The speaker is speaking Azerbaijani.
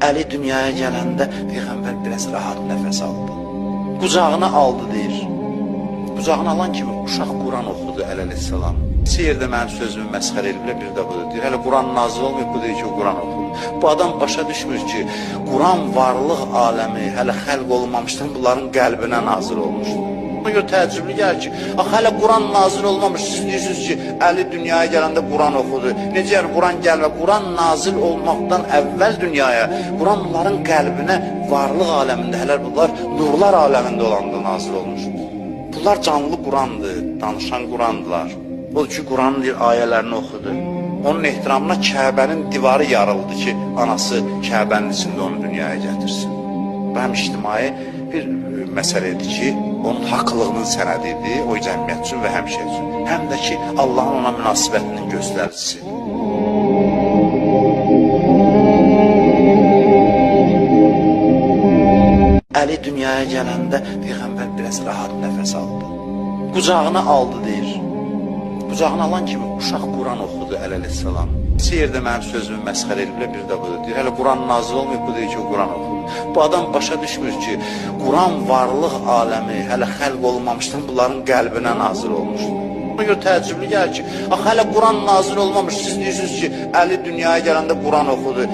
Əli dünyaya gələndə Peyğəmbər biraz rahat nəfəs aldı. Qucağına aldı deyir. Qucağına alan kimi uşaq Quran oxudu əleyhissalam. Bir yerdə mənim sözümü məsxərə ediblər, bir də budur deyir. Hələ Quran nazil olmayıb, bu deyir ki, Quran oxudu. Bu adam başa düşmür ki, Quran varlıq aləmi hələ xəlq olmamışdır, bunların qəlbinə nazil olmuşdur. Ona görə təəccüblü gəlir ki, hələ Quran nazil olmamış, siz deyirsiniz ki, Əli dünyaya gələndə Quran oxudu. Necə yəni Quran gəlmə? Quran nazil olmaqdan əvvəl dünyaya, Quran bunların qəlbinə varlıq aləmində, hələ bunlar nurlar aləmində olanda nazil olmuşdur. Bunlar canlı Qurandır, danışan Qurandılar. Odur ki, Quranın ayələrini oxudu. Onun ehtiramına Kəbənin divarı yarıldı ki, anası Kəbənin içində onu dünyaya gətirsin. Bu həm ictimai bir məsələdir ki, onun haqlılığının sənədidir, o cəmiyyət üçün və həmişə üçün. Həm də ki, Allahın ona münasibətinin göstəricisi. Əli dünyaya gələndə Peyğəmbər biraz rahat nəfəs aldı. Qucağına aldı deyir. Qucağına alan kimi uşaq Quran oxudu əleyhissalam. Bir yerdə mənim sözümü məsxərə ediblər, bir də budur deyir. Hələ Quran nazil olmayıb, bu deyir ki, Quran oxudu. Bu adam başa düşmür ki, Quran varlıq aləmi hələ xəlq olmamışdır, bunların qəlbinə nazil olmuşdur. Ona görə təəccüblü gəlir ki, hələ Quran nazil olmamış, siz deyirsiniz ki, Əli dünyaya gələndə Quran oxudu.